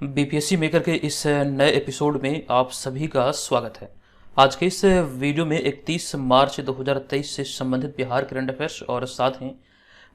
BPSC maker के इस नए एपिसोड में आप सभी का स्वागत है। आज के इस वीडियो में 31 मार्च 2023 से संबंधित बिहार करंट अफेयर्स और साथ ही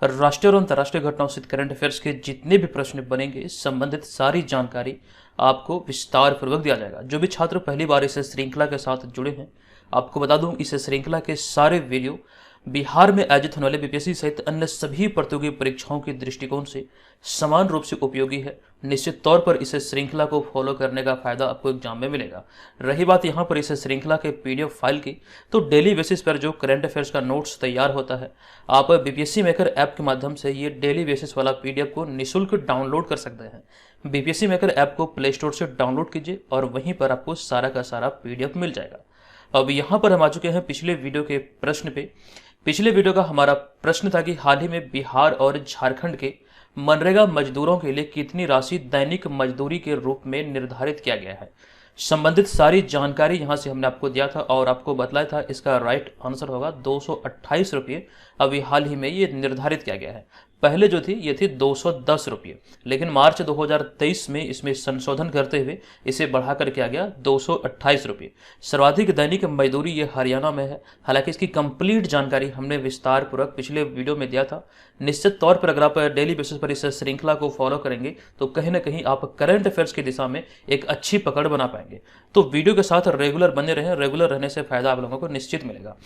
राष्ट्रीय और अंतर्राष्ट्रीय घटनाओं से करंट अफेयर्स के जितने भी प्रश्न बनेंगे संबंधित सारी जानकारी आपको विस्तार पूर्वक दिया जाएगा। जो भी छात्र पहली बार इस श्रृंखला के साथ जुड़े हैं, आपको बता दूं इस श्रृंखला के सारे वीडियो बिहार में आयोजित होने वाले बीपीएससी सहित अन्य सभी प्रतियोगी परीक्षाओं के दृष्टिकोण से समान रूप से उपयोगी है। निश्चित तौर पर इस श्रृंखला को फॉलो करने का फायदा आपको एग्जाम में मिलेगा। रही बात यहाँ पर इस श्रृंखला के पीडीएफ फाइल की, तो डेली बेसिस पर जो करंट अफेयर्स का नोट्स तैयार होता है, आप बीपीएससी मेकर ऐप के माध्यम से ये डेली बेसिस वाला पीडीएफ को निःशुल्क डाउनलोड कर सकते हैं। बीपीएससी मेकर ऐप को प्ले स्टोर से डाउनलोड कीजिए और वहीं पर आपको सारा का सारा पीडीएफ मिल जाएगा। अब यहाँ पर हम आ चुके हैं पिछले वीडियो के प्रश्न पे। पिछले वीडियो का हमारा प्रश्न था कि हाल ही में बिहार और झारखंड के मनरेगा मजदूरों के लिए कितनी राशि दैनिक मजदूरी के रूप में निर्धारित किया गया है। संबंधित सारी जानकारी यहाँ से हमने आपको दिया था और आपको बतलाया था इसका राइट आंसर होगा 228 रुपये। अभी हाल ही में ये निर्धारित किया गया है। पहले जो थी ये थी 210 रुपये, लेकिन मार्च 2023 में इसमें संशोधन करते हुए इसे बढ़ाकर किया गया 228 रुपये। सर्वाधिक दैनिक मजदूरी ये हरियाणा में है। हालांकि इसकी कंप्लीट जानकारी हमने विस्तार पूर्वक पिछले वीडियो में दिया था। निश्चित तौर पर अगर आप डेली बेसिस पर इस श्रृंखला को फॉलो करेंगे तो कहीं ना कहीं आप करंट अफेयर्स की दिशा में एक अच्छी पकड़ बना पाएंगे। तो वीडियो के साथ रेगुलर बने रहें, रेगुलर रहने से फायदा आप लोगों को निश्चित मिलेगा।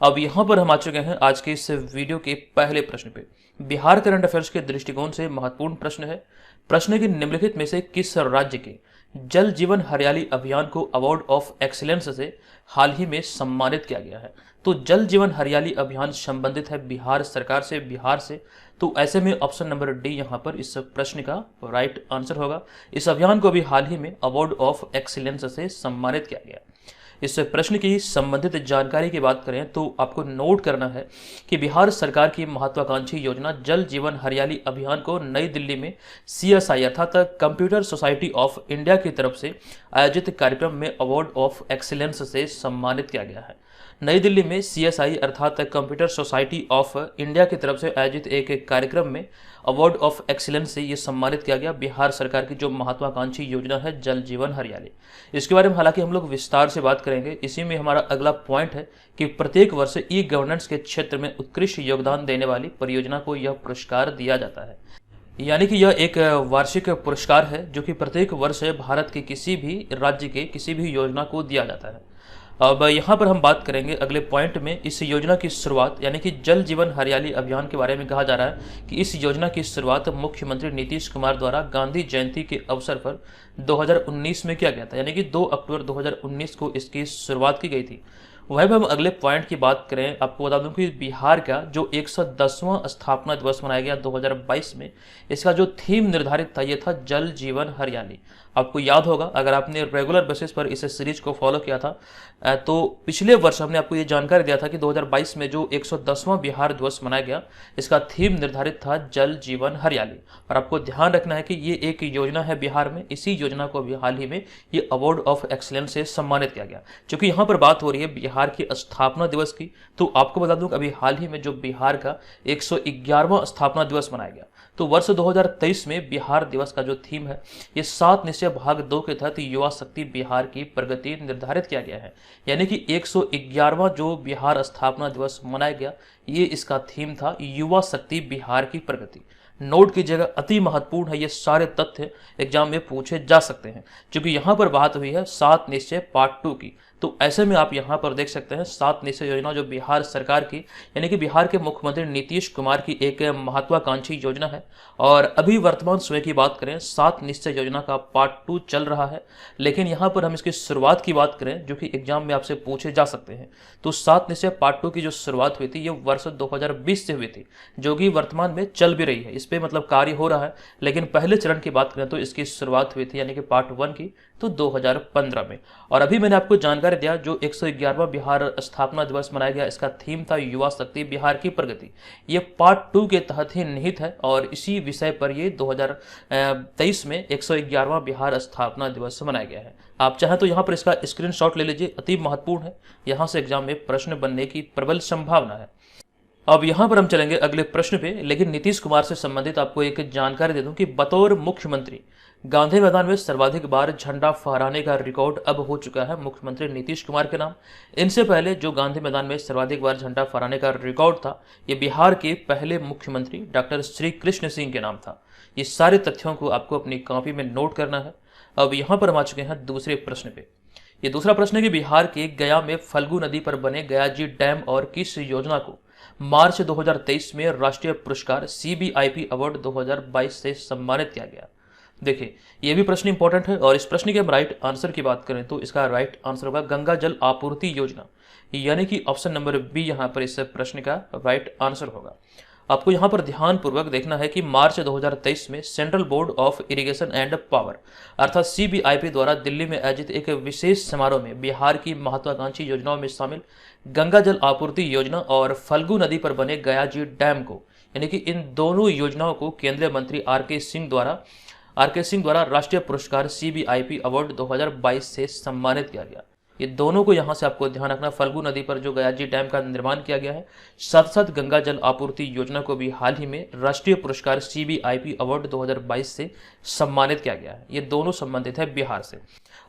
अब यहाँ पर हम आ चुके हैं आज के इस वीडियो के पहले प्रश्न पे। बिहार करंट अफेयर्स के दृष्टिकोण से महत्वपूर्ण प्रश्न है। प्रश्न के निम्नलिखित में से किस राज्य के जल जीवन हरियाली अभियान को अवार्ड ऑफ एक्सीलेंस से हाल ही में सम्मानित किया गया है। तो जल जीवन हरियाली अभियान संबंधित है बिहार सरकार से, बिहार से। तो ऐसे में ऑप्शन नंबर डी यहाँ पर इस प्रश्न का राइट आंसर होगा। इस अभियान को भी हाल ही में अवार्ड ऑफ एक्सीलेंस से सम्मानित किया गया। इस प्रश्न की संबंधित जानकारी की बात करें तो आपको नोट करना है कि बिहार सरकार की महत्वाकांक्षी योजना जल जीवन हरियाली अभियान को नई दिल्ली में सीएसआई अर्थात कंप्यूटर सोसाइटी ऑफ इंडिया की तरफ से आयोजित कार्यक्रम में अवार्ड ऑफ एक्सीलेंस से सम्मानित किया गया है। नई दिल्ली में सीएसआई अर्थात कंप्यूटर सोसाइटी ऑफ इंडिया की तरफ से आयोजित एक कार्यक्रम में अवार्ड ऑफ एक्सीलेंस से ये सम्मानित किया गया बिहार सरकार की जो महत्वाकांक्षी योजना है जल जीवन हरियाली। इसके बारे में हालांकि हम लोग विस्तार से बात करेंगे। इसी में हमारा अगला पॉइंट है कि प्रत्येक वर्ष ई गवर्नेंस के क्षेत्र में उत्कृष्ट योगदान देने वाली परियोजना को यह पुरस्कार दिया जाता है। यानी कि यह एक वार्षिक पुरस्कार है जो कि प्रत्येक वर्ष भारत के किसी भी राज्य के किसी भी योजना को दिया जाता है। अब यहाँ पर हम बात करेंगे अगले पॉइंट में इस योजना की शुरुआत यानी कि जल जीवन हरियाली अभियान के बारे में कहा जा रहा है कि इस योजना की शुरुआत मुख्यमंत्री नीतीश कुमार द्वारा गांधी जयंती के अवसर पर 2019 में किया गया था। यानी कि 2 अक्टूबर 2019 को इसकी शुरुआत की गई थी। वहीं पर हम अगले पॉइंट की बात करें, आपको बता दूं कि बिहार का जो 110वां स्थापना दिवस मनाया गया 2022 में, इसका जो थीम निर्धारित था ये था जल जीवन हरियाली। आपको याद होगा अगर आपने रेगुलर बेसिस पर इस सीरीज को फॉलो किया था तो पिछले वर्ष हमने आपको ये जानकारी दिया था कि 2022 में जो 110वां बिहार दिवस मनाया गया इसका थीम निर्धारित था जल जीवन हरियाली। और आपको ध्यान रखना है कि ये एक योजना है बिहार में। इसी योजना को अभी हाल ही में ये अवार्ड ऑफ एक्सीलेंस से सम्मानित किया गया। क्योंकि यहाँ पर बात हो रही है बिहार की स्थापना दिवस की, तो आपको बता दूं कि अभी हाल ही में जो बिहार का 111वां स्थापना दिवस मनाया गया, तो वर्ष 2023 में बिहार दिवस का जो थीम है ये 7 निश्चय भाग 2 के तहत युवा शक्ति बिहार की प्रगति निर्धारित किया गया है। यानी कि 111वां जो बिहार स्थापना दिवस मनाया गया ये इसका थीम था युवा शक्ति बिहार की प्रगति। नोट कीजिएगा, अति महत्वपूर्ण है, ये सारे तथ्य एग्जाम में पूछे जा सकते हैं। क्योंकि यहाँ पर बात हुई है 7 निश्चय पार्ट 2 की, तो ऐसे में आप यहाँ पर देख सकते हैं 7 निश्चय योजना जो बिहार सरकार की यानी कि बिहार के मुख्यमंत्री नीतीश कुमार की एक महत्वाकांक्षी योजना है। और अभी वर्तमान समय की बात करें 7 निश्चय योजना का पार्ट 2 चल रहा है। लेकिन यहाँ पर हम इसकी शुरुआत की बात करें जो कि एग्जाम में आपसे पूछे जा सकते हैं, तो 7 निश्चय पार्ट 2 की जो शुरुआत हुई थी ये वर्ष 2020 से हुई थी, जो कि वर्तमान में चल भी रही है। इस पे मतलब कार्य हो रहा है। लेकिन पहले चरण की बात करें तो इसकी शुरुआत हुई थी यानी कि पार्ट 1 की तो 2015 में। और अभी मैंने आपको जानकारी दिया जो 111वां बिहार स्थापना दिवस मनाया गया इसका थीम था युवा शक्ति बिहार की प्रगति। ये पार्ट 2 के तहत ही निहित है और इसी विषय पर ये 2023 में 111वां बिहार स्थापना दिवस मनाया गया है। आप चाहें तो यहाँ पर इसका स्क्रीनशॉट ले लीजिए, अति महत्वपूर्ण है, यहाँ से एग्जाम में प्रश्न बनने की प्रबल संभावना है। अब यहाँ पर हम चलेंगे अगले प्रश्न पे। लेकिन नीतीश कुमार से संबंधित आपको एक जानकारी दे दूं कि बतौर मुख्यमंत्री गांधी मैदान में सर्वाधिक बार झंडा फहराने का रिकॉर्ड अब हो चुका है मुख्यमंत्री नीतीश कुमार के नाम। इनसे पहले जो गांधी मैदान में सर्वाधिक बार झंडा फहराने का रिकॉर्ड था, ये बिहार के पहले मुख्यमंत्री डॉक्टर श्री कृष्ण सिंह के नाम था। ये सारे तथ्यों को आपको अपनी कॉपी में नोट करना है। अब यहाँ पर हम आ चुके हैं दूसरे प्रश्न पे। ये दूसरा प्रश्न है कि बिहार के गया में फल्गु नदी पर बने गयाजी डैम और किस योजना को मार्च 2023 में राष्ट्रीय पुरस्कार CBIP अवार्ड 2022 से सम्मानित किया गया। देखिए, ये भी प्रश्न इंपॉर्टेंट है और इस प्रश्न के हम राइट आंसर की बात करें तो इसका राइट आंसर होगा गंगा जल आपूर्ति योजना, यानी कि ऑप्शन नंबर बी यहाँ पर इस प्रश्न का राइट आंसर होगा। आपको यहाँ पर ध्यानपूर्वक देखना है कि मार्च 2023 में central board of irrigation and power अर्थात CBIP द्वारा दिल्ली में आयोजित एक विशेष समारोह में बिहार की महत्वाकांक्षी योजनाओं में शामिल गंगा जल आपूर्ति योजना और फल्गु नदी पर बने गयाजी डैम को, यानी कि इन दोनों योजनाओं को केंद्रीय मंत्री आर के सिंह द्वारा राष्ट्रीय पुरस्कार CBIP अवार्ड 2022 से सम्मानित किया गया। ये दोनों को यहाँ से आपको ध्यान रखना, फल्गु नदी पर जो गयाजी डैम का निर्माण किया गया है, साथ साथ गंगा जल आपूर्ति योजना को भी हाल ही में राष्ट्रीय पुरस्कार CBIP अवार्ड 2022 से सम्मानित किया गया है। ये दोनों संबंधित है बिहार से।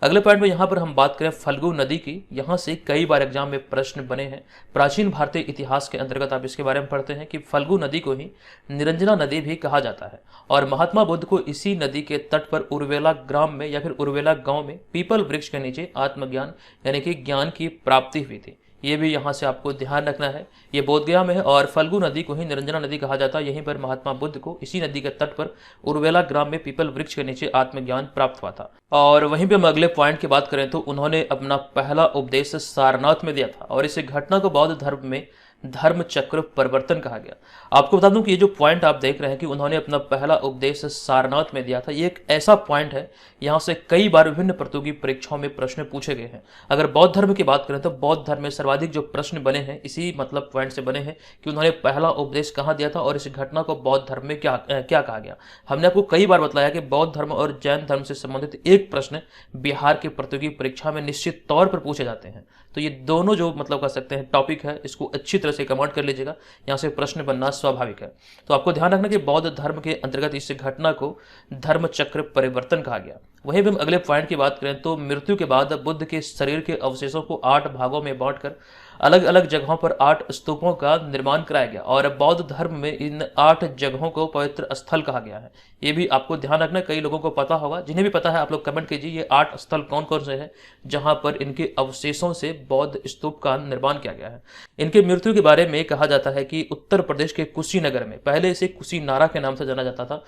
अगले पॉइंट में यहाँ पर हम बात करें फल्गु नदी की। यहाँ से कई बार एग्जाम में प्रश्न बने हैं। प्राचीन भारतीय इतिहास के अंतर्गत आप इसके बारे में पढ़ते हैं कि फल्गु नदी को ही निरंजना नदी भी कहा जाता है और महात्मा बुद्ध को इसी नदी के तट पर उर्वेला ग्राम में या फिर उर्वेला गांव में पीपल वृक्ष के नीचे आत्मज्ञान यानी कि ज्ञान की प्राप्ति हुई थी। ये भी यहाँ से आपको ध्यान रखना है। ये बोधगया में है और फल्गु नदी को ही निरंजना नदी कहा जाता है। यहीं पर महात्मा बुद्ध को इसी नदी के तट पर उर्वेला ग्राम में पीपल वृक्ष के नीचे आत्मज्ञान प्राप्त हुआ था। और वहीं पे हम अगले पॉइंट की बात करें तो उन्होंने अपना पहला उपदेश सारनाथ में दिया था और इस घटना को बौद्ध धर्म में धर्म चक्र परिवर्तन कहा गया। आपको बता दूं कि ये जो पॉइंट आप देख रहे हैं कि उन्होंने अपना पहला उपदेश सारनाथ में दिया था, ये एक ऐसा पॉइंट है यहाँ से कई बार विभिन्न प्रतियोगी परीक्षाओं में प्रश्न पूछे गए हैं। अगर बौद्ध धर्म की बात करें तो बौद्ध धर्म में सर्वाधिक जो प्रश्न बने हैं इसी मतलब पॉइंट से बने हैं कि उन्होंने पहला उपदेश कहाँ दिया था और इस घटना को बौद्ध धर्म में क्या कहा गया। हमने आपको कई बार बताया कि बौद्ध धर्म और जैन धर्म से संबंधित एक प्रश्न बिहार की प्रतियोगी परीक्षा में निश्चित तौर पर पूछे जाते हैं। तो ये दोनों जो मतलब कह सकते हैं टॉपिक है, इसको अच्छी तरह से कमेंट कर लीजिएगा, यहाँ से प्रश्न बनना स्वाभाविक है। तो आपको ध्यान रखना कि बौद्ध धर्म के अंतर्गत इस घटना को धर्म चक्र परिवर्तन कहा गया। वहीं भी हम अगले पॉइंट की बात करें तो मृत्यु के बाद बुद्ध के शरीर के अवशेषों को 8 भागों में बांटकर अलग अलग जगहों पर 8 स्तूपों का निर्माण कराया गया और बौद्ध धर्म में इन 8 जगहों को पवित्र स्थल कहा गया है। ये भी आपको ध्यान रखना, कई लोगों को पता होगा, जिन्हें भी पता है आप लोग कमेंट कीजिए ये 8 स्थल कौन कौन से हैं जहां पर इनके अवशेषों से बौद्ध स्तूप का निर्माण किया गया है। इनके मृत्यु के बारे में कहा जाता है कि उत्तर प्रदेश के कुशीनगर में, पहले इसे कुशीनारा के नाम से जाना जाता था,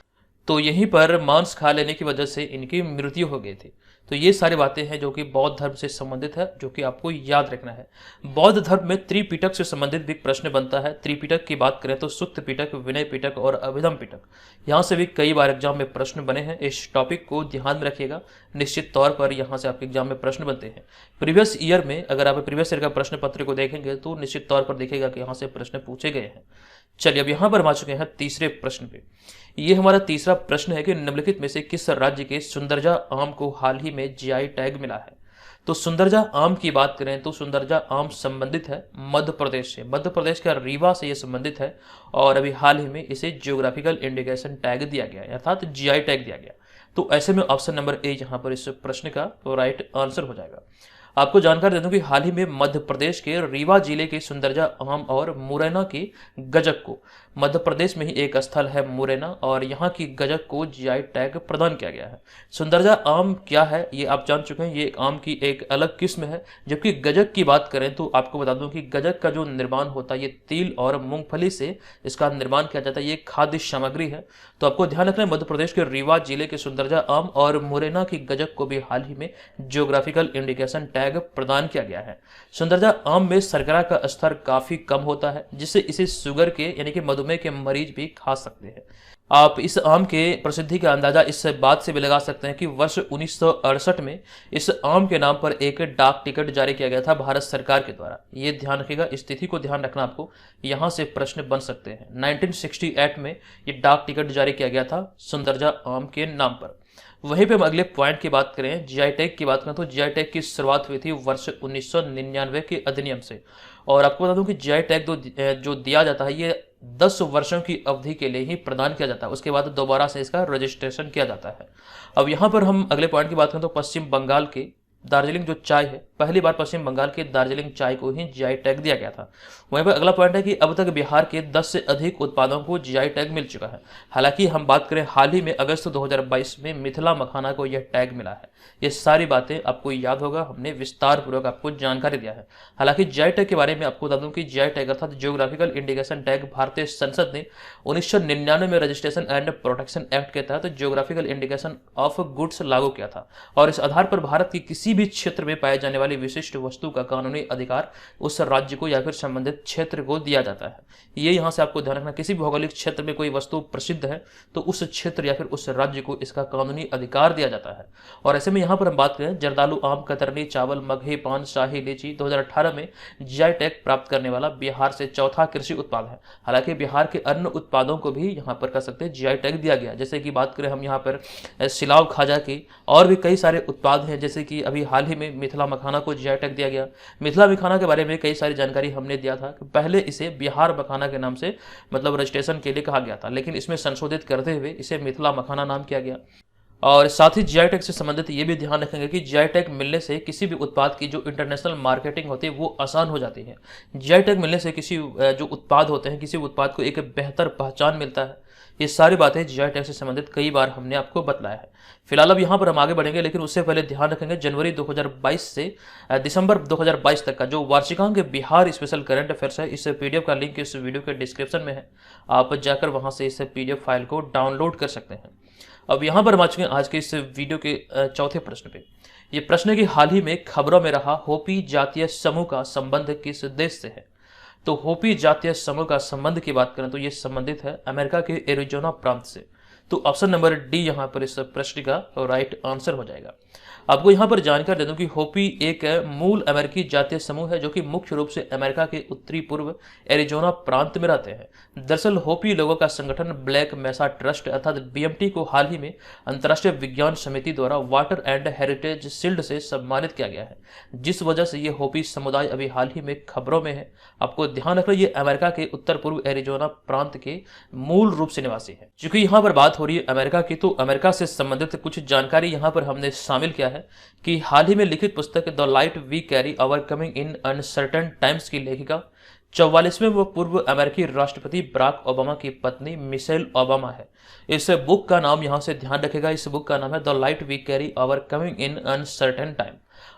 तो यहीं पर मांस खा लेने की वजह से इनकी मृत्यु हो गई थी। तो ये सारी बातें हैं जो कि बौद्ध धर्म से संबंधित है, जो कि आपको याद रखना है। बौद्ध धर्म में त्रिपिटक से संबंधित भी प्रश्न बनता है। त्रिपिटक की बात करें तो सुत्त पिटक, विनय पिटक और अभिधम पिटक, यहाँ से भी कई बार एग्जाम में प्रश्न बने हैं। इस टॉपिक को ध्यान में रखिएगा, निश्चित तौर पर यहाँ से आपके एग्जाम में प्रश्न बनते हैं। प्रीवियस ईयर में अगर आप प्रीवियस ईयर का प्रश्न पत्र को देखेंगे तो निश्चित तौर पर देखिएगा कि यहाँ से प्रश्न पूछे गए हैं। चलिए अब यहाँ पर हम आ चुके हैं तीसरे प्रश्न पे। ये हमारा तीसरा प्रश्न है कि निम्नलिखित में से किस राज्य के सुंदरजा आम को हाल ही में GI टैग मिला है। तो सुंदरजा आम की बात करें तो सुंदरजा आम संबंधित है मध्य प्रदेश से। मध्य प्रदेश का रीवा से ये संबंधित है और अभी हाल ही में इसे जियोग्राफिकल इंडिकेशन टैग दिया गया है, अर्थात GI टैग दिया गया। तो ऐसे में ऑप्शन नंबर ए यहाँ पर इस प्रश्न का राइट आंसर हो जाएगा। आपको जानकारी दे दूं कि हाल ही में मध्य प्रदेश के रीवा जिले के सुंदरजा आम और मुरैना की गजक को, मध्य प्रदेश में ही एक स्थल है मुरैना, और यहाँ की गजक को GI टैग प्रदान किया गया है। सुंदरजा आम क्या है ये आप जान चुके हैं, ये आम की एक अलग किस्म है। जबकि गजक की बात करें तो आपको बता दूं कि गजक का जो निर्माण होता है ये तिल और मूंगफली से इसका निर्माण किया जाता है, ये खाद्य सामग्री है। तो आपको ध्यान रखना है मध्य प्रदेश के रीवा जिले के सुंदरजा आम और मुरैना की गजक को भी हाल ही में जियोग्राफिकल इंडिकेशन टैग प्रदान किया गया है। सुंदरजा आम में शर्करा का स्तर काफी कम होता है, जिससे इसे शुगर के यानी कि मधुमेह के मरीज भी खा सकते हैं। आप इस आम के प्रसिद्धि का अंदाजा इस बात से भी लगा सकते हैं कि वर्ष 1968 में इस आम के नाम पर एक डाक टिकट जारी किया गया था भारत सरकार के द्वारा। ये ध्यान रखिएगा, इस तिथि को ध्यान रखना, आपको यहाँ से प्रश्न बन सकते हैं। 1968 में ये डाक टिकट जारी किया गया था सुंदरजा आम के नाम पर। वहीं पे हम अगले पॉइंट की बात करें, GI टैग की बात करें तो GI टैग की शुरुआत हुई थी वर्ष 1999 के अधिनियम से। और आपको बता दूं कि GI टैग जो दिया जाता है ये 10 वर्षों की अवधि के लिए ही प्रदान किया जाता है। उसके बाद दोबारा से इसका रजिस्ट्रेशन किया जाता है। अब यहाँ पर हम अगले पॉइंट की बात करें तो पश्चिम बंगाल के दार्जिलिंग जो चाय है, पहली बार पश्चिम बंगाल के दार्जिलिंग चाय को ही जीआई टैग दिया गया था। वहीं पर अगला पॉइंट है कि अब तक बिहार के 10 से अधिक उत्पादों को जीआई टैग मिल चुका है। हालांकि हम बात करें हाल ही में अगस्त 2022 में मिथिला मखाना को यह टैग मिला है। ये सारी बातें आपको याद होगा, हमने विस्तार पूर्वक आपको जानकारी दिया है। हालांकि जीआई टैग के बारे में आपको बता दूं कि जीआई टैग अर्थात जियोग्राफिकल इंडिकेशन टैग भारतीय संसद ने 1999 में रजिस्ट्रेशन एंड प्रोटेक्शन एक्ट के तहत जियोग्राफिकल इंडिकेशन ऑफ गुड्स लागू किया था और इस आधार पर भारत की किसी भी क्षेत्र में पाए जाने वाली विशिष्ट वस्तु का कानूनी अधिकार उस राज्य को या फिर संबंधित क्षेत्र को दिया जाता है। ये यहाँ से आपको ध्यान रखना, किसी भी भौगोलिक क्षेत्र में कोई वस्तु प्रसिद्ध है तो उस क्षेत्र या फिर उस राज्य को इसका कानूनी अधिकार दिया जाता है। और ऐसे में यहाँ पर हम बात करें जर्दालू आम, कतरनी, चावल, मगही, पान, शाही लीची 2018 में जीआई टैग प्राप्त करने वाला बिहार से चौथा कृषि उत्पाद है। हालांकि बिहार के अन्य उत्पादों को भी यहाँ पर कह सकते हैं जीआई टैग दिया गया। जैसे कि बात करें हम यहाँ पर सिलाव खाजा की, और भी कई सारे उत्पाद हैं, जैसे कि अभी हाल ही में मिथिला मखाना को जीआई टैग दिया गया। मिथिला मखाना के बारे में कई सारी जानकारी हमने दिया था कि पहले इसे बिहार मखाना के नाम से मतलब रजिस्ट्रेशन के लिए कहा गया था, लेकिन इसमें संशोधित करते हुए इसे मिथिला मखाना नाम किया गया। और साथ ही जीआई टैग से संबंधित ये भी ध्यान रखेंगे कि जीआई टैग मिलने से किसी भी उत्पाद की जो इंटरनेशनल मार्केटिंग होती है वो आसान हो जाती है। जीआई टैग मिलने से किसी जो उत्पाद होते हैं, किसी उत्पाद को एक बेहतर पहचान मिलता है। ये सारी बातें जीआई टैग से संबंधित कई बार हमने आपको बतलाया है। फिलहाल अब यहाँ पर हम आगे बढ़ेंगे, लेकिन उससे पहले ध्यान रखेंगे जनवरी 2022 से दिसंबर 2022 तक का जो वार्षिकांक बिहार स्पेशल करंट अफेयर्स है, इस पीडीएफ का लिंक इस वीडियो के डिस्क्रिप्शन में है। आप जाकर वहां से इस पीडीएफ फाइल को डाउनलोड कर सकते हैं। अब यहाँ पर हम आ चुके हैं आज के इस वीडियो के चौथे प्रश्न पे। ये प्रश्न है कि हाल ही में खबरों में रहा होपी जातीय समूह का संबंध किस देश से है। तो होपी जातीय समूह का संबंध की बात करें तो ये संबंधित है अमेरिका के एरिजोना प्रांत से। तो ऑप्शन नंबर डी यहाँ पर इस प्रश्न का राइट आंसर हो जाएगा। आपको यहाँ पर जानकारी दे दूं कि होपी एक मूल अमेरिकी जातीय समूह है जो कि मुख्य रूप से अमेरिका के उत्तरी पूर्व एरिजोना प्रांत में रहते हैं। दरअसल होपी लोगों का संगठन ब्लैक मेसा ट्रस्ट अर्थात बीएमटी को हाल ही में अंतर्राष्ट्रीय विज्ञान समिति द्वारा वाटर एंड हेरिटेज शील्ड से सम्मानित किया गया है, जिस वजह से ये होपी समुदाय अभी हाल ही में खबरों में है। आपको ध्यान रखना ये अमेरिका के उत्तर पूर्व एरिजोना प्रांत के मूल रूप से निवासी है। चूंकि यहाँ पर बात हो रही है अमेरिका की, तो अमेरिका से संबंधित कुछ जानकारी यहाँ पर हमने शामिल किया है कि हाल ही में लिखित पुस्तक the light we carry overcoming in uncertain times की लेखिका 44वें वो पूर्व अमेरिकी राष्ट्रपति बराक ओबामा की पत्नी मिशेल ओबामा है। इस बुक का नाम यहाँ से ध्यान रखेगा, इस बुक का नाम है the light we carry overcoming in uncertain time.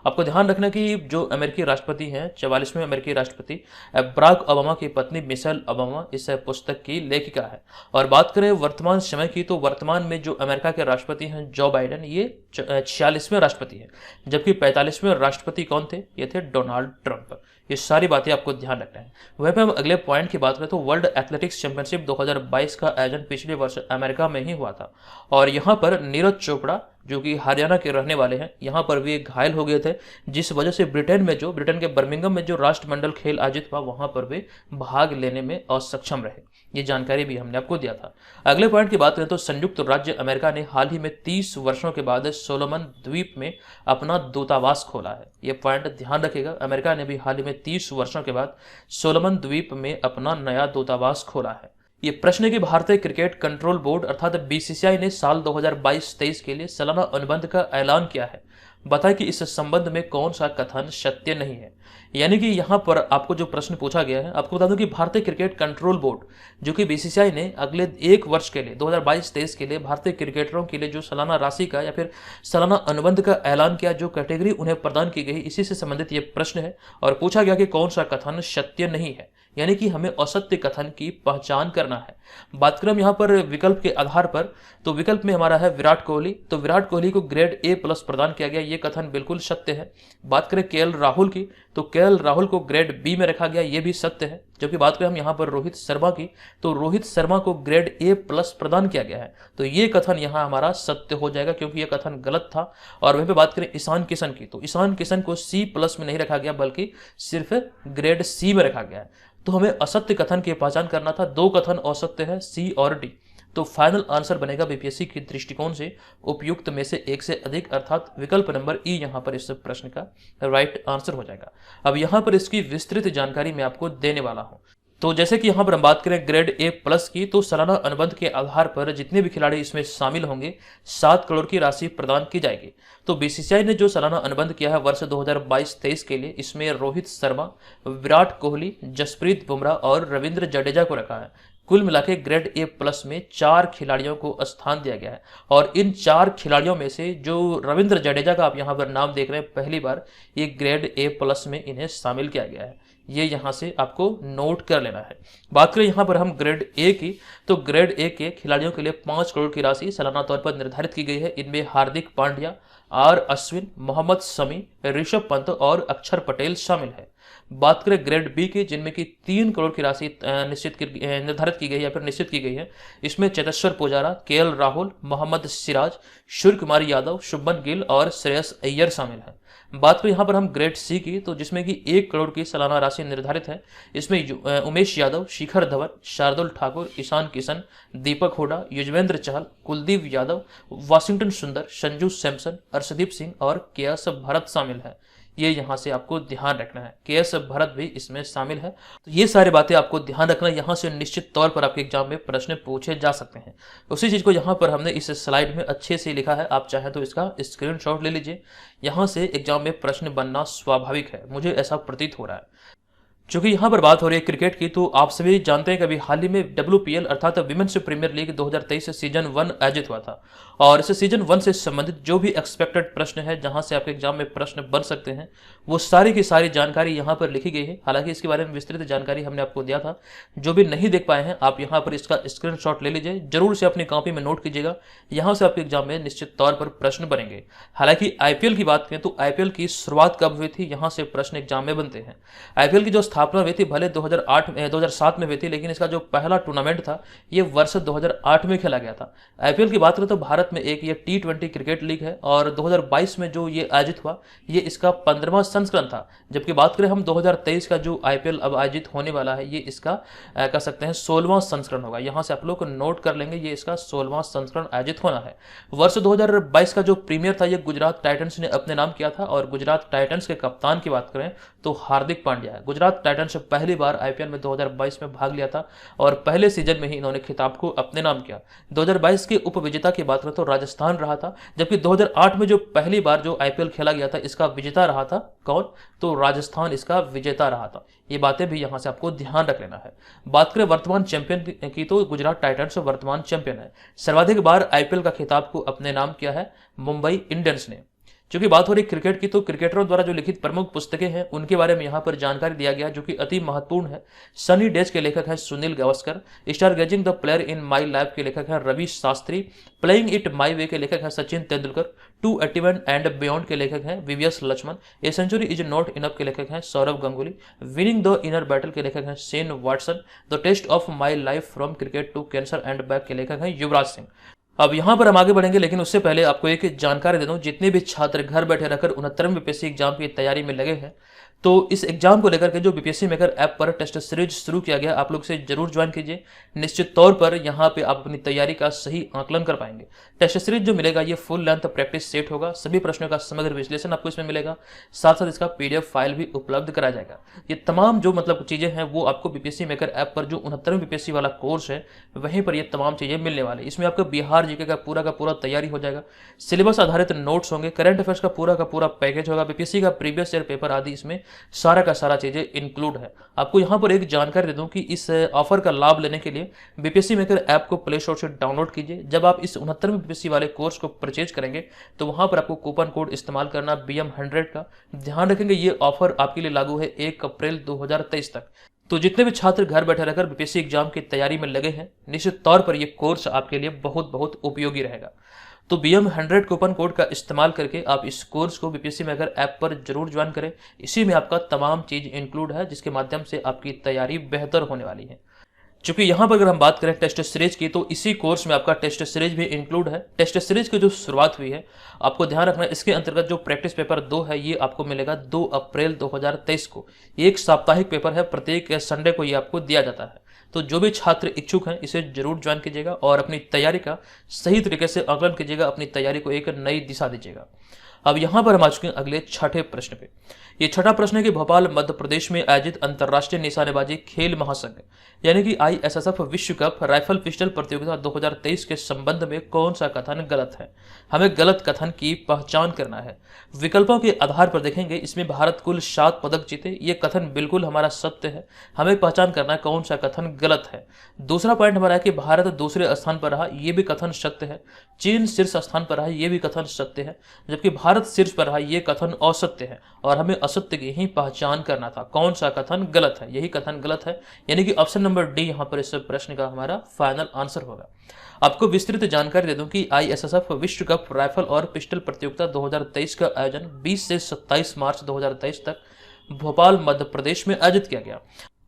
आपको ध्यान रखना कि जो अमेरिकी राष्ट्रपति हैं, 44वें अमेरिकी राष्ट्रपति बराक ओबामा की पत्नी मिशेल ओबामा इस पुस्तक की लेखिका है। और बात करें वर्तमान समय की, तो वर्तमान में जो अमेरिका के राष्ट्रपति हैं जो बाइडेन, ये 46वें राष्ट्रपति हैं, जबकि 45वें राष्ट्रपति कौन थे, ये थे डोनाल्ड ट्रंप। ये सारी बातें आपको ध्यान रखना है। वहीं पे हम अगले पॉइंट की बात करें तो वर्ल्ड एथलेटिक्स चैंपियनशिप 2022 का आयोजन पिछले वर्ष अमेरिका में ही हुआ था और यहाँ पर नीरज चोपड़ा जो कि हरियाणा के रहने वाले हैं, यहाँ पर भी घायल हो गए थे, जिस वजह से ब्रिटेन के बर्मिंघम में जो राष्ट्रमंडल खेल आयोजित हुआ वहां पर वे भाग लेने में असक्षम रहे। ये जानकारी भी हमने आपको दिया था। अगले पॉइंट की बात करें तो संयुक्त राज्य अमेरिका ने हाल ही में 30 वर्षों के बाद सोलोमन द्वीप में अपना दूतावास खोला है। ये पॉइंट ध्यान रखिएगा, अमेरिका ने भी हाल ही में 30 वर्षों के बाद सोलोमन द्वीप में अपना नया दूतावास खोला है। ये प्रश्न है कि भारतीय क्रिकेट कंट्रोल बोर्ड अर्थात बीसीसीआई ने साल 2022-23 के लिए सालाना अनुबंध का ऐलान किया है। बताएं कि इस संबंध में कौन सा कथन सत्य नहीं है। यानी कि यहाँ पर आपको जो प्रश्न पूछा गया है, आपको बता दूं कि भारतीय क्रिकेट कंट्रोल बोर्ड जो कि बीसीसीआई ने अगले एक वर्ष के लिए 2022-23 के लिए भारतीय क्रिकेटरों के लिए जो सालाना राशि का या फिर सालाना अनुबंध का ऐलान किया, जो कैटेगरी उन्हें प्रदान की गई, इसी से संबंधित ये प्रश्न है और पूछा गया कि कौन सा कथन सत्य नहीं है। यानी कि हमें असत्य कथन की पहचान करना है। बात करें यहाँ पर विकल्प के आधार पर, तो विकल्प में हमारा है विराट कोहली, तो विराट कोहली को ग्रेड A+ प्रदान किया गया, ये कथन बिल्कुल सत्य है। बात करें केएल राहुल की, तो केएल राहुल को ग्रेड B में रखा गया, ये भी सत्य है। जबकि बात करें हम यहाँ पर रोहित शर्मा की, तो रोहित शर्मा को ग्रेड A+ प्रदान किया गया है, तो ये कथन यहाँ हमारा सत्य हो जाएगा क्योंकि ये कथन गलत था। और वहीं पे बात करें ईशान किशन की, तो ईशान किशन को C+ में नहीं रखा गया बल्कि सिर्फ ग्रेड C में रखा गया है। तो हमें असत्य कथन की पहचान करना था, दो कथन असत्य है, C और D। तो फाइनल आंसर बनेगा बीपीएससी के दृष्टिकोण से उपयुक्त में से एक से अधिक, अर्थात विकल्प नंबर E यहाँ पर इस प्रश्न का राइट आंसर हो जाएगा। अब यहाँ पर इसकी विस्तृत जानकारी मैं आपको देने वाला हूँ। तो जैसे कि यहाँ पर हम बात करें ग्रेड ए प्लस की, तो सालाना अनुबंध के आधार पर जितने भी खिलाड़ी इसमें शामिल होंगे 7 करोड़ की राशि प्रदान की जाएगी। तो बीसीसीआई ने जो सालाना अनुबंध किया है वर्ष 2022-23 के लिए, इसमें रोहित शर्मा, विराट कोहली, जसप्रीत बुमराह और रविंद्र जडेजा को रखा है। कुल मिला के ग्रेड ए प्लस में 4 खिलाड़ियों को स्थान दिया गया है और इन 4 खिलाड़ियों में से जो रविंद्र जडेजा का आप यहाँ पर नाम देख रहे हैं, पहली बार ये ग्रेड ए प्लस में इन्हें शामिल किया गया है। ये यहाँ से आपको नोट कर लेना है। बात करें यहाँ पर हम ग्रेड ए की, तो ग्रेड ए के खिलाड़ियों के लिए 5 करोड़ की राशि सालाना तौर पर निर्धारित की गई है। इनमें हार्दिक पांड्या, आर अश्विन, मोहम्मद शमी, ऋषभ पंत और अक्षर पटेल शामिल है। बात करें ग्रेड बी की, जिनमें की 3 करोड़ की राशि निर्धारित की गई है या फिर निश्चित की गई है। इसमें चेतेश्वर पुजारा, केएल राहुल, मोहम्मद सिराज, सूर्य कुमार यादव, शुभमन गिल और श्रेयस अय्यर शामिल है। बात करें यहाँ पर हम ग्रेड सी की, तो जिसमें कि 1 करोड़ की सालाना राशि निर्धारित है। इसमें उमेश यादव, शिखर धवन, शार्दुल ठाकुर, ईशान किशन, दीपक हुडा, युजवेंद्र चहल, कुलदीप यादव, वाशिंगटन सुंदर, संजू सैमसन, अर्शदीप सिंह और केएस भरत शामिल है। ये यहाँ से आपको ध्यान रखना है, केएस भरत भी इसमें शामिल है। तो ये सारी बातें आपको ध्यान रखना, यहाँ से निश्चित तौर पर आपके एग्जाम में प्रश्न पूछे जा सकते हैं। उसी चीज़ को यहाँ पर हमने इस स्लाइड में अच्छे से लिखा है, आप चाहें तो इसका स्क्रीनशॉट ले लीजिए। यहाँ से एग्जाम में प्रश्न बनना स्वाभाविक है, मुझे ऐसा प्रतीत हो रहा है। चूंकि यहाँ पर बात हो रही है क्रिकेट की, तो आप सभी जानते हैं कि अभी हाल ही में WPL अर्थात विमेंस प्रीमियर लीग 2023 सीजन 1 आयोजित हुआ था और इस सीजन 1 से संबंधित जो भी एक्सपेक्टेड प्रश्न है, जहां से आपके एग्जाम में प्रश्न बन सकते हैं, वो सारी की सारी जानकारी यहाँ पर लिखी गई है। हालांकि इसके बारे में विस्तृत जानकारी हमने आपको दिया था, जो भी नहीं देख पाए हैं आप यहाँ पर इसका स्क्रीनशॉट ले लीजिए, जरूर से अपनी कॉपी में नोट कीजिएगा। यहाँ से आपके एग्जाम में निश्चित तौर पर प्रश्न बनेंगे। हालांकि IPL की बात करें तो IPL की शुरुआत कब हुई थी, यहाँ से प्रश्न एग्जाम में बनते हैं। IPL की जो स्थापना हुई थी भले 2007 में हुई थी, लेकिन इसका जो पहला टूर्नामेंट था ये वर्ष 2008 में खेला गया था। IPL की बात करें तो भारत में एक ये T20 क्रिकेट लीग है और 2022 में जो ये आयोजित हुआ ये इसका 15वां संस्करण था। जबकि बात करें हम 2023 का जो IPL अब आयोजित होने वाला है, ये इसका कह सकते हैं 16वां संस्करण होगा। यहाँ से आप लोग नोट कर लेंगे, ये इसका 16वां संस्करण आयोजित होना है। वर्ष 2022 का जो प्रीमियर था ये गुजरात टाइटंस ने अपने नाम किया था और गुजरात टाइटंस के कप्तान की बात करें तो हार्दिक पांड्या है। गुजरात टाइटंस पहली बार IPL में 2022 में भाग लिया था और पहले सीजन में ही इन्होंने खिताब को अपने नाम किया। 2022 के उपविजेता की बात करें तो राजस्थान रहा था, जबकि 2008 में जो पहली बार जो IPL खेला गया था इसका विजेता रहा था कौन, तो राजस्थान इसका विजेता रहा था। ये बातें भी यहाँ से आपको ध्यान रख लेना है। बात करें वर्तमान चैंपियन की, तो गुजरात टाइटंस वर्तमान चैंपियन है। सर्वाधिक बार IPL का खिताब को अपने नाम किया है मुंबई इंडियंस ने। चूंकि बात हो रही क्रिकेट की, तो क्रिकेटरों द्वारा जो लिखित प्रमुख पुस्तकें हैं उनके बारे में यहाँ पर जानकारी दिया गया जो कि अति महत्वपूर्ण है। सनी डेज के लेखक हैं Sunil Gavaskar, stargazing the player in my life के लेखक हैं Ravi Shastri, playing it my way के लेखक हैं सचिन तेंदुलकर, 281 एंड बियॉन्ड के लेखक हैं VVS Laxman, a century is not enough के लेखक हैं Sourav Ganguly, winning the inner battle के लेखक हैं Shane Watson, the test of my life from cricket to cancer and back के लेखक हैं युवराज सिंह। अब यहाँ पर हम आगे बढ़ेंगे, लेकिन उससे पहले आपको एक जानकारी दे दूं, जितने भी छात्र घर बैठे रहकर 69वें बीपीएससी एग्जाम की तैयारी में लगे हैं, तो इस एग्जाम को लेकर के जो बीपीएससी मेकर ऐप पर टेस्ट सीरीज शुरू किया गया, आप लोग से जरूर ज्वाइन कीजिए। निश्चित तौर पर यहाँ पे आप अपनी तैयारी का सही आकलन कर पाएंगे। टेस्ट सीरीज जो मिलेगा ये फुल लेंथ प्रैक्टिस सेट होगा, सभी प्रश्नों का समग्र विश्लेषण आपको इसमें मिलेगा, साथ साथ इसका PDF फाइल भी उपलब्ध कराया जाएगा। ये तमाम जो चीजें हैं वो आपको बीपीएससी मेकर ऐप पर जो 69वें बीपीएससी वाला कोर्स है वहीं पर ये तमाम चीजें मिलने वाली। इसमें आपका बिहार जीके का पूरा तैयारी हो जाएगा, सिलेबस आधारित नोट्स होंगे, करंट अफेयर्स का पूरा पैकेज होगा, बीपीएससी का प्रीवियस ईयर पेपर आदि इसमें सारा का सारा चीजें इंक्लूड है। आपको यहाँ पर एक जानकारी दे दूं कि इस ऑफर का लाभ लेने के लिए बीपीएससी मेकर ऐप को प्ले स्टोर से डाउनलोड कीजिए। जब आप इस 69वें बीपीएससी वाले कोर्स को परचेज करेंगे तो वहां पर आपको कूपन कोड इस्तेमाल करना BM100 का। ध्यान रखेंगे ये ऑफर आपके लिए लागू है 1 अप्रैल 2023 तक। तो जितने भी छात्र घर बैठे रहकर बीपीएससी एग्जाम की तैयारी में लगे हैं, निश्चित तौर पर यह कोर्स आपके लिए बहुत उपयोगी रहेगा। तो BM100 कूपन कोड का इस्तेमाल करके आप इस कोर्स को बीपीएससी मेकर ऐप पर जरूर ज्वाइन करें। इसी में आपका तमाम चीज इंक्लूड है, जिसके माध्यम से आपकी तैयारी बेहतर होने वाली है। चूंकि यहाँ पर अगर हम बात करें टेस्ट सीरीज की, तो इसी कोर्स में आपका टेस्ट सीरीज भी इंक्लूड है। टेस्ट सीरीज की जो शुरुआत हुई है, आपको ध्यान रखना है, इसके अंतर्गत जो प्रैक्टिस पेपर 2 है ये आपको मिलेगा 2 अप्रैल 2023 को। ये एक साप्ताहिक पेपर है, प्रत्येक संडे को ये आपको दिया जाता है। तो जो भी छात्र इच्छुक हैं इसे जरूर ज्वाइन कीजिएगा और अपनी तैयारी का सही तरीके से आकलन कीजिएगा, अपनी तैयारी को एक नई दिशा दीजिएगा। अब यहाँ पर हम आ चुके हैं अगले छठे प्रश्न पे। ये छठा प्रश्न है कि भोपाल मध्य प्रदेश में आयोजित अंतर्राष्ट्रीय निशानेबाजी खेल महासंघ यानी कि ISSF विश्व कप राइफल पिस्टल प्रतियोगिता 2023 के संबंध में कौन सा कथन गलत है। हमें गलत कथन की पहचान करना है। विकल्पों के आधार पर देखेंगे, इसमें भारत कुल 7 पदक जीते, ये कथन बिल्कुल हमारा सत्य है। हमें पहचान करना है कौन सा कथन गलत है। दूसरा पॉइंट हमारा है कि भारत दूसरे स्थान पर रहा, ये भी कथन सत्य है। चीन शीर्ष स्थान पर रहा, ये भी कथन सत्य है। जबकि भारत शीर्ष पर रहा, ये कथन असत्य है और हमें असत्य की ही पहचान करना था। कौन सा कथन गलत है, यही कथन गलत है, यानी कि ऑप्शन नंबर डी यहाँ पर इस प्रश्न का हमारा फाइनल आंसर होगा। आपको विस्तृत जानकारी दे दूं कि ISSF विश्व कप राइफल और पिस्टल प्रतियोगिता 2023 का आयोजन 20 से 27 मार्च 2023 तक भोपाल मध्य प्रदेश में आयोजित किया गया।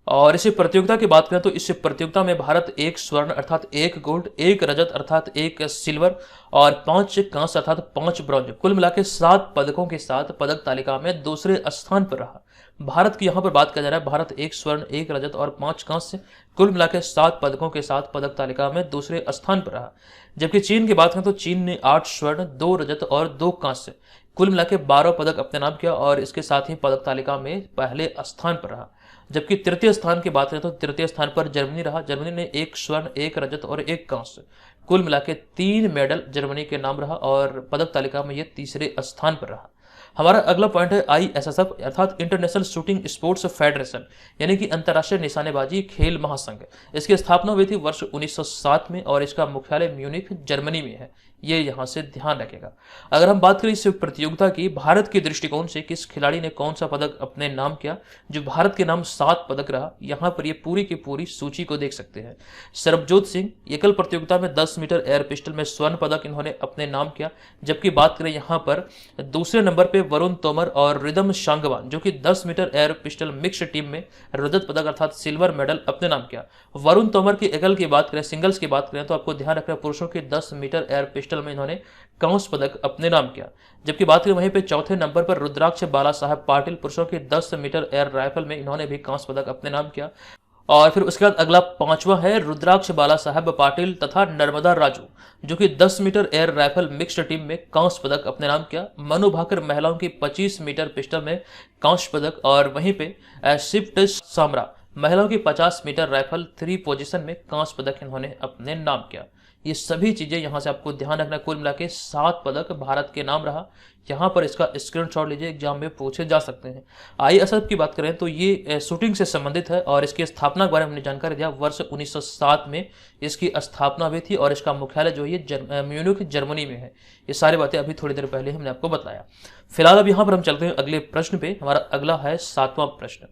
और इसी प्रतियोगिता की बात करें तो इस प्रतियोगिता में भारत 1 स्वर्ण अर्थात 1 गोल्ड, 1 रजत अर्थात 1 सिल्वर और 5 कांस्य अर्थात 5 ब्रॉन्ज, कुल मिला के 7 पदकों के साथ पदक तालिका में दूसरे स्थान पर रहा। भारत की यहाँ पर बात किया जा रहा है, भारत 1 स्वर्ण, 1 रजत और 5 कांस्य, कुल मिला के 7 पदकों के साथ पदक तालिका में दूसरे स्थान पर रहा। जबकि चीन की बात करें तो चीन ने 8 स्वर्ण, 2 रजत और 2 कांस्य, कुल मिला के 12 पदक अपने नाम किया और इसके साथ ही पदक तालिका में पहले स्थान पर रहा। जबकि तृतीय स्थान की बात करें तो तृतीय स्थान पर जर्मनी रहा। जर्मनी ने 1 स्वर्ण, 1 रजत और 1 कांस्य, कुल मिला के 3 मेडल जर्मनी के नाम रहा और पदक तालिका में ये तीसरे स्थान पर रहा। हमारा अगला पॉइंट है ISSF अर्थात इंटरनेशनल शूटिंग स्पोर्ट्स फेडरेशन यानी कि अंतर्राष्ट्रीय निशानेबाजी खेल महासंघ। इसकी स्थापना हुई थी वर्ष 1907 में और इसका मुख्यालय म्यूनिख जर्मनी में है, ये यहाँ से ध्यान रखेगा। अगर हम बात करें इस प्रतियोगिता की भारत के दृष्टिकोण से किस खिलाड़ी ने कौन सा पदक अपने नाम किया, जो भारत के नाम 7 पदक रहा, यहाँ पर ये पूरी की पूरी सूची को देख सकते हैं। सरबजोत सिंह एकल प्रतियोगिता में 10 मीटर एयर पिस्टल में स्वर्ण पदक इन्होंने अपने नाम किया। जबकि बात करें यहाँ पर दूसरे नंबर पे वरुण तोमर और रिदम शांगवान जो कि 10 meter air pistol mixed team में रजत पदक अर्थात सिल्वर मेडल अपने नाम किया। वरुण तोमर की एकल की बात करें, सिंगल्स की बात करें तो आपको ध्यान रखना पुरुषों के 10 मीटर एयर पिस्टल में इन्होंने कांस्य पदक अपने नाम किया। जबकि बात करें वहीं पे चौथे नंबर पर रुद्राक्ष बाला साहब पाटिल पुरुषों के 10 मीटर एयर राइफल में इन्होंने भी कांस्य पदक अपने नाम किया। और फिर उसके बाद अगला 5वां है रुद्राक्ष बाला साहब पाटिल तथा नर्मदा राजू जो कि 10 meter air rifle mixed team में कांस्य पदक अपने नाम किया। मनु भाकर महिलाओं की 25 मीटर पिस्टल में कांस्य पदक और वहीं पे शिफ्ट सामरा महिलाओं की 50 मीटर राइफल 3 पोजीशन में कांस्य पदक इन्होंने अपने नाम किया। ये सभी चीजें यहाँ से आपको ध्यान रखना, कुल मिला के 7 पदक भारत के नाम रहा। यहाँ पर इसका स्क्रीनशॉट लीजिए, एग्जाम में पूछे जा सकते हैं। ISSF की बात करें तो ये शूटिंग से संबंधित है और इसकी स्थापना के बारे में हमने जानकारी दिया। वर्ष 1907 में इसकी स्थापना हुई थी और इसका मुख्यालय जो है म्यूनिख जर्मनी में है। ये सारी बातें अभी थोड़ी देर पहले हमने आपको बताया। फिलहाल अब यहाँ पर हम चलते हैं अगले प्रश्न पे। हमारा अगला है 7वां प्रश्न।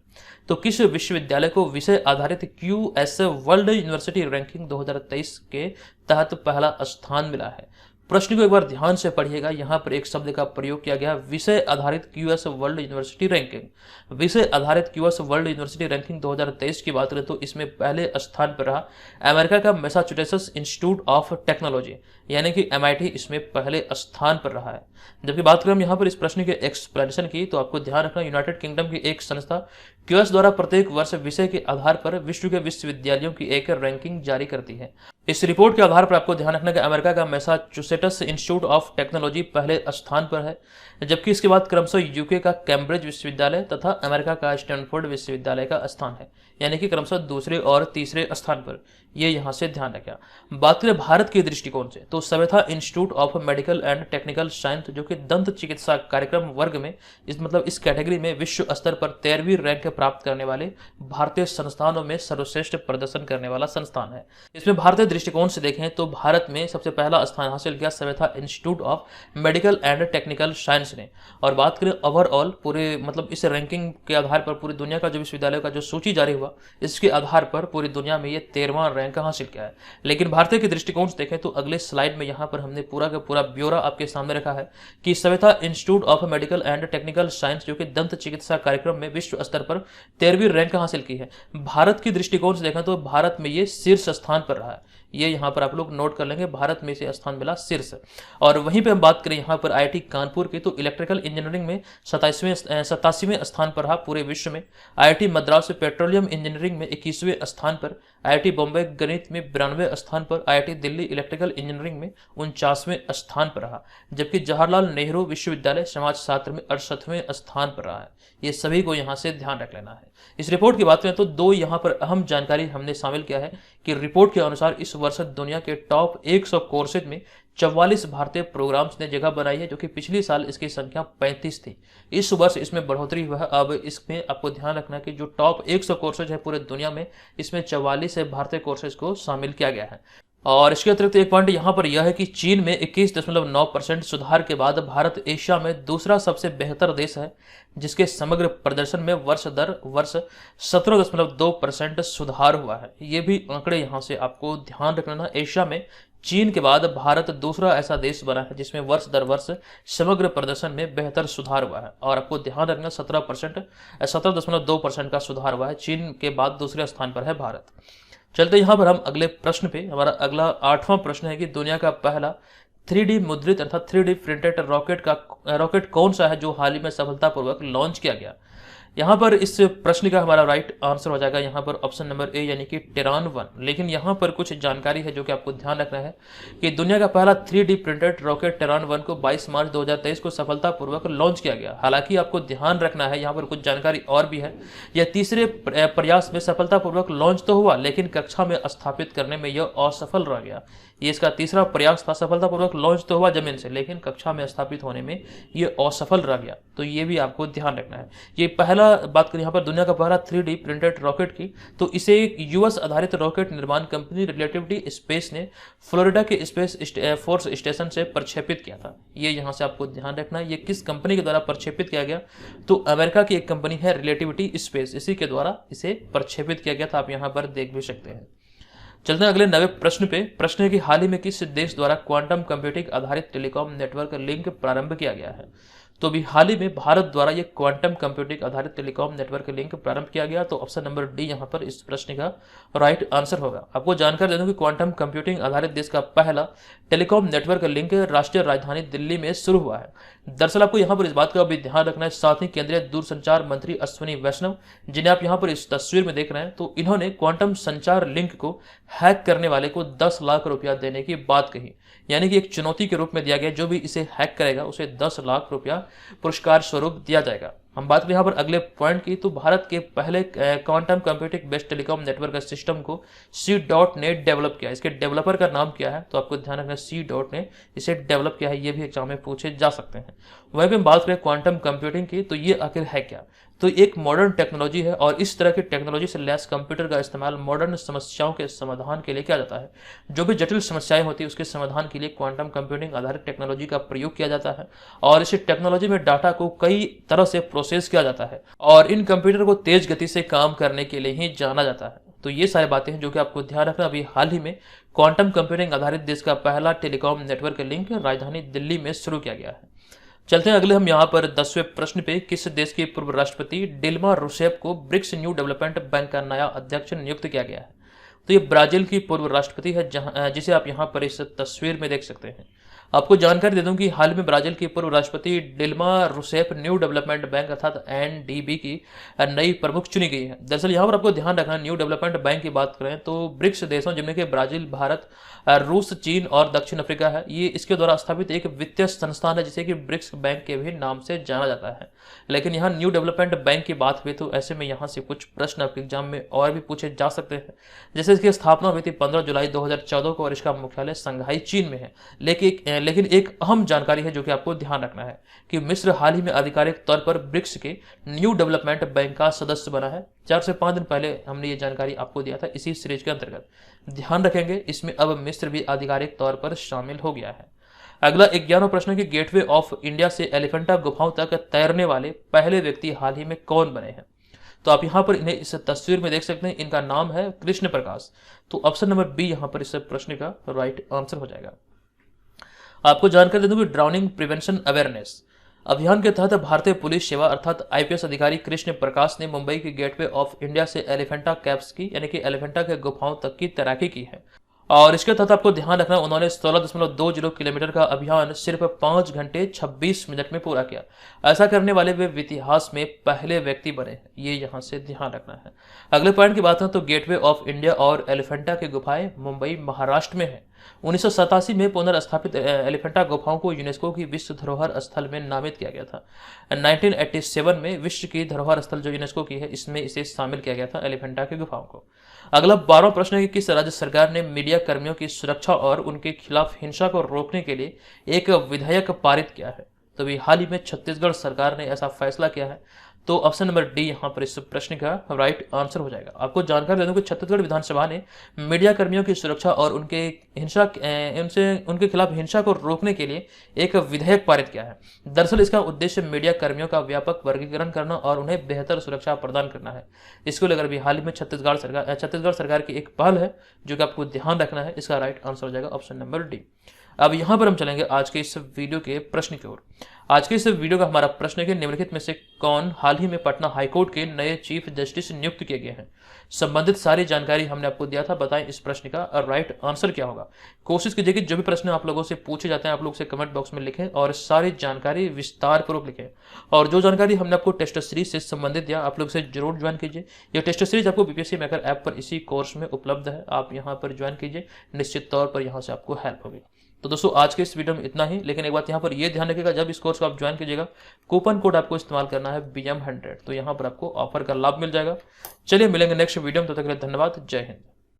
तो किस विश्वविद्यालय को विषय आधारित QS वर्ल्ड यूनिवर्सिटी रैंकिंग 2023 के तहत पहला स्थान मिला है? प्रश्न को एक बार ध्यान से पढ़िएगा। यहाँ पर एक शब्द का प्रयोग किया गया, विषय आधारित QS वर्ल्ड यूनिवर्सिटी रैंकिंग। विषय आधारित QS वर्ल्ड यूनिवर्सिटी रैंकिंग 2023 की बात करें तो इसमें पहले स्थान पर रहा अमेरिका का मैसाचुसेट्स इंस्टीट्यूट ऑफ टेक्नोलॉजी यानी कि MIT इसमें पहले स्थान पर रहा है। जबकि बात करें हम यहाँ पर इस प्रश्न के एक्सप्लेनेशन की तो आपको ध्यान रखना, यूनाइटेड किंगडम की एक संस्था QS द्वारा प्रत्येक वर्ष विषय के आधार पर विश्व के विश्वविद्यालयों की एक रैंकिंग जारी करती है। इस रिपोर्ट के आधार पर आपको ध्यान रखना कि अमेरिका का मैसाचुसेट्स इंस्टीट्यूट ऑफ टेक्नोलॉजी पहले स्थान पर है, जबकि इसके बाद क्रमशः यूके का कैम्ब्रिज विश्वविद्यालय तथा अमेरिका का स्टैनफोर्ड विश्वविद्यालय का स्थान है, यानी कि क्रमशः दूसरे और तीसरे स्थान पर। ये यहाँ से ध्यान रखें। बात करें भारत के दृष्टिकोण से तो Saveetha institute of medical and technical science जो कि दंत चिकित्सा कार्यक्रम वर्ग में इस कैटेगरी में विश्व स्तर पर 13वीं रैंक प्राप्त करने वाले भारतीय संस्थानों में सर्वश्रेष्ठ प्रदर्शन करने वाला संस्थान है। इसमें भारतीय दृष्टिकोण से देखें तो भारत में सबसे पहला स्थान हासिल किया Saveetha institute of medical and technical science ने। और बात करें ओवरऑल पूरे इस रैंकिंग के आधार पर पूरी दुनिया का जो विश्वविद्यालय का जो सूची जारी हुआ इसके आधार पर पूरी दुनिया में ये 13वां रैंक हासिल किया है। लेकिन भारतीय के दृष्टिकोण से देखें तो अगले स्लाइड में यहाँ पर हमने पूरा का पूरा ब्यौरा आपके सामने रखा है कि Saveetha institute of medical and technical science जो कि दंत चिकित्सा कार्यक्रम में विश्व स्तर पर 13वीं रैंक हासिल की है। भारत की दृष्टिकोण से देखें तो भारत में ये शीर्ष स्थान पर रहा है। ये यहाँ पर आप लोग नोट कर लेंगे, भारत में इसे स्थान मिला शीर्ष। और वहीं पे हम बात करें यहाँ पर IIT कानपुर की, तो इलेक्ट्रिकल इंजीनियरिंग में 87वें स्थान पर रहा पूरे विश्व में। IIT मद्रास में पेट्रोलियम इंजीनियरिंग में 21वें स्थान पर, IIT बॉम्बे गणित में 92वें स्थान पर, IIT दिल्ली इलेक्ट्रिकल इंजीनियरिंग में 49वें स्थान पर रहा, जबकि जवाहरलाल नेहरू विश्वविद्यालय समाजशास्त्र में 68वें स्थान पर रहा है। ये सभी को यहाँ से ध्यान रख लेना है। इस रिपोर्ट की बात करें तो दो यहाँ पर अहम जानकारी हमने शामिल किया है कि रिपोर्ट के अनुसार इस वर्ष दुनिया के टॉप 100 कोर्सेज में 44 भारतीय प्रोग्राम्स ने जगह बनाई है, जो कि पिछले साल इसकी संख्या 35 थी। इस वर्ष इसमें बढ़ोतरी हुआ है। अब इसमें आपको ध्यान रखना है कि जो टॉप 100 कोर्सेज है पूरे दुनिया में, इसमें 44 भारतीय कोर्सेज को शामिल किया गया है। और इसके अतिरिक्त एक पॉइंट यहाँ पर यह है कि चीन में 21.9% सुधार के बाद भारत एशिया में दूसरा सबसे बेहतर देश है, जिसके समग्र प्रदर्शन में वर्ष दर वर्ष 17.2% सुधार हुआ है। ये भी आंकड़े यहाँ से आपको ध्यान रखना। एशिया में चीन के बाद भारत दूसरा ऐसा देश बना है जिसमें वर्ष दर वर्ष समग्र प्रदर्शन में बेहतर सुधार हुआ है। और आपको ध्यान रखना 17.2% का सुधार हुआ है। चीन के बाद दूसरे स्थान पर है भारत। चलते यहाँ पर हम अगले प्रश्न पे। हमारा अगला 8वां प्रश्न है कि दुनिया का पहला 3D मुद्रित अर्थात 3D प्रिंटेड रॉकेट कौन सा है जो हाल ही में सफलतापूर्वक लॉन्च किया गया। यहाँ पर इस प्रश्न का हमारा राइट आंसर हो जाएगा यहाँ पर ऑप्शन नंबर ए, यानी कि टेरान 1। लेकिन यहाँ पर कुछ जानकारी है जो कि आपको ध्यान रखना है कि दुनिया का पहला 3D प्रिंटेड रॉकेट टेरान 1 को 22 मार्च 2023 को सफलतापूर्वक लॉन्च किया गया। हालांकि आपको ध्यान रखना है, यहाँ पर कुछ जानकारी और भी है। यह तीसरे प्रयास में सफलतापूर्वक लॉन्च तो हुआ, लेकिन कक्षा में स्थापित करने में यह असफल रह गया। ये इसका तीसरा प्रयास था। सफलतापूर्वक लॉन्च तो हुआ जमीन से, लेकिन कक्षा में स्थापित होने में ये असफल रह गया। तो ये भी आपको ध्यान रखना है। ये पहला बात करें यहाँ पर दुनिया का पहला 3D प्रिंटेड रॉकेट की, तो इसे एक US आधारित रॉकेट निर्माण कंपनी रिलेटिविटी स्पेस ने फ्लोरिडा के स्पेस फोर्स स्टेशन से प्रक्षेपित किया था। ये यहाँ से आपको ध्यान रखना है। ये किस कंपनी के द्वारा प्रक्षेपित किया गया, तो अमेरिका की एक कंपनी है रिलेटिविटी स्पेस, इसी के द्वारा इसे प्रक्षेपित किया गया था। आप यहाँ पर देख भी सकते हैं। चलते हैं अगले 9वें प्रश्न पे। प्रश्न है कि हाल ही में किस देश द्वारा क्वांटम कंप्यूटिंग आधारित टेलीकॉम नेटवर्क लिंक प्रारंभ किया गया है। तो अभी हाल ही में भारत द्वारा ये क्वांटम कंप्यूटिंग आधारित टेलीकॉम नेटवर्क लिंक प्रारंभ किया गया। तो ऑप्शन नंबर डी यहाँ पर इस प्रश्न का राइट आंसर होगा। आपको जानकारी दे दूं कि क्वांटम कंप्यूटिंग आधारित देश का पहला टेलीकॉम नेटवर्क लिंक राष्ट्रीय राजधानी दिल्ली में शुरू हुआ है। दरअसल आपको यहाँ पर इस बात का भी ध्यान रखना है। साथ ही केंद्रीय दूरसंचार मंत्री अश्विनी वैष्णव, जिन्हें आप यहाँ पर इस तस्वीर में देख रहे हैं, तो इन्होंने क्वांटम संचार लिंक को हैक करने वाले को 10 लाख रुपया देने की बात कही। यानी कि एक चुनौती के रूप में दिया गया, जो भी इसे हैक करेगा उसे 10 लाख रुपया पुरस्कार स्वरूप दिया जाएगा। हम बात करें यहाँ पर अगले पॉइंट की, तो भारत के पहले quantum computing based telecom network system को C.net डेवलप किया। इसके डेवलपर का नाम क्या है, तो आपको ध्यान रखना C.net इसे डेवलप किया है। ये भी एग्जाम में पूछे जा सकते हैं। वहीं पर बात करें क्वांटम कंप्यूटिंग की, तो ये आखिर है क्या। तो एक मॉडर्न टेक्नोलॉजी है और इस तरह की टेक्नोलॉजी से लैस कंप्यूटर का इस्तेमाल मॉडर्न समस्याओं के समाधान के लिए किया जाता है। जो भी जटिल समस्याएं होती है उसके समाधान के लिए क्वांटम कंप्यूटिंग आधारित टेक्नोलॉजी का प्रयोग किया जाता है। और इस टेक्नोलॉजी में डाटा को कई तरह से प्रोसेस किया जाता है और इन कंप्यूटर को तेज गति से काम करने के लिए ही जाना जाता है। तो ये सारी बातें हैं जो कि आपको ध्यान रखना। अभी हाल ही में क्वांटम कंप्यूटिंग आधारित देश का पहला टेलीकॉम नेटवर्क लिंक राजधानी दिल्ली में शुरू किया गया है। चलते हैं अगले हम यहाँ पर 10वें प्रश्न पे। किस देश के पूर्व राष्ट्रपति डिल्मा रूसेफ को ब्रिक्स न्यू डेवलपमेंट बैंक का नया अध्यक्ष नियुक्त किया गया है। तो ये ब्राजील की पूर्व राष्ट्रपति है, जिसे आप यहाँ पर इस तस्वीर में देख सकते हैं। आपको जानकारी दे दूं कि हाल में ब्राजील की पूर्व राष्ट्रपति Dilma Rousseff New Development Bank अर्थात NDB की नई प्रमुख चुनी गई है। दरअसल यहाँ पर आपको ध्यान रखना, न्यू डेवलपमेंट बैंक की बात करें तो ब्रिक्स देशों जिनमें कि ब्राजील, भारत, रूस, चीन और दक्षिण अफ्रीका है, ये इसके द्वारा स्थापित एक वित्तीय संस्थान है जिसे कि ब्रिक्स बैंक के भी नाम से जाना जाता है। लेकिन यहाँ न्यू डेवलपमेंट बैंक की बात हुई तो ऐसे में यहाँ से कुछ प्रश्न आपके एग्जाम में और भी पूछे जा सकते हैं। जैसे इसकी स्थापना हुई थी 15 जुलाई 2014 को और इसका मुख्यालय संघाई चीन में है। लेकिन एक अहम जानकारी है जो कि आपको ध्यान रखना है कि मिस्र हाल ही में आधिकारिक तौर पर ब्रिक्स के न्यू डेवलपमेंट बैंक का सदस्य बना है। 4 से 5 दिन पहले हमने ये जानकारी आपको दिया था इसी सीरीज के अंतर्गत। ध्यान रखेंगे, इसमें अब मिस्र भी आधिकारिक तौर पर शामिल हो गया है। अगला 11वां प्रश्न है कि गेटवे ऑफ इंडिया से एलिफेंटा गुफाओं तक तैरने वाले पहले व्यक्ति हाल ही में कौन बने हैं। तो आप यहाँ पर इन्हें इस तस्वीर में देख सकते हैं। इनका नाम है कृष्ण प्रकाश। तो ऑप्शन नंबर बी यहाँ पर इस प्रश्न का राइट आंसर हो जाएगा। आपको जानकारी दे दूं कि ड्राउनिंग प्रिवेंशन अवेयरनेस अभियान के तहत भारतीय पुलिस सेवा अर्थात IPS अधिकारी कृष्ण प्रकाश ने मुंबई के गेटवे ऑफ इंडिया से एलिफेंटा कैव्स की यानी कि एलिफेंटा के गुफाओं तक की तैराकी की है। और इसके तहत आपको ध्यान रखना, उन्होंने 16.20 किलोमीटर का अभियान सिर्फ 5 घंटे 26 मिनट में पूरा किया। ऐसा करने वाले वे इतिहास में पहले व्यक्ति बने हैं, ये यहाँ से ध्यान रखना है। अगले पॉइंट की बात है तो गेटवे ऑफ इंडिया और एलिफेंटा की गुफाएं मुंबई महाराष्ट्र में है। 1987 में पुनर्स्थापित एलिफेंटा गुफाओं को यूनेस्को की विश्व धरोहर स्थल में नामित किया गया था। 1987 में विश्व की धरोहर स्थल जो यूनेस्को की है, इसमें इसे शामिल किया गया था एलिफेंटा की गुफाओं को। अगला 12वां प्रश्न है कि किस राज्य सरकार ने मीडिया कर्मियों की सुरक्षा और उनके खिलाफ हिंसा को रोकने के लिए एक विधेयक पारित किया है? तो अभी हाल ही में छत्तीसगढ़ सरकार ने ऐसा फैसला किया है। तो ऑप्शन नंबर डी यहाँ पर इस प्रश्न का राइट आंसर हो जाएगा। आपको जानकारी दे दूं कि छत्तीसगढ़ विधानसभा ने मीडिया कर्मियों की सुरक्षा और उनके खिलाफ हिंसा को रोकने के लिए एक विधेयक पारित किया है। दरअसल इसका उद्देश्य मीडिया कर्मियों का व्यापक वर्गीकरण करना और उन्हें बेहतर सुरक्षा प्रदान करना है। इसको लेकर भी हाल ही में छत्तीसगढ़ सरकार की एक पहल है जो कि आपको ध्यान रखना है। इसका राइट आंसर हो जाएगा ऑप्शन नंबर डी। अब यहां पर हम चलेंगे आज के इस वीडियो के प्रश्न की ओर। आज के इस वीडियो का हमारा प्रश्न है कि निम्नलिखित में से कौन हाल ही में पटना हाईकोर्ट के नए चीफ जस्टिस नियुक्त किए गए हैं? संबंधित सारी जानकारी हमने आपको दिया था। बताएं इस प्रश्न का राइट आंसर क्या होगा। कोशिश कीजिए कि जो भी प्रश्न आप लोगों से पूछे जाते हैं आप लोग से कमेंट बॉक्स में लिखें और सारी जानकारी विस्तार पूर्वक लिखें। और जो जानकारी हमने आपको टेस्ट सीरीज से संबंधित दिया आप लोग से जरूर ज्वाइन कीजिए। यह टेस्ट सीरीज आपको बीपीएससी मेकर ऐप पर इसी कोर्स में उपलब्ध है। आप यहाँ पर ज्वाइन कीजिए, निश्चित तौर पर यहाँ से आपको हेल्प होगी। तो दोस्तों आज के इस वीडियो में इतना ही, लेकिन एक बात यहाँ पर यह ध्यान रखिएगा, जब इस कोर्स को आप ज्वाइन कीजिएगा कूपन कोड आपको इस्तेमाल करना है BM100, तो यहाँ पर आपको ऑफर का लाभ मिल जाएगा। चलिए मिलेंगे नेक्स्ट वीडियो में, तब तक के लिए धन्यवाद। जय हिंद।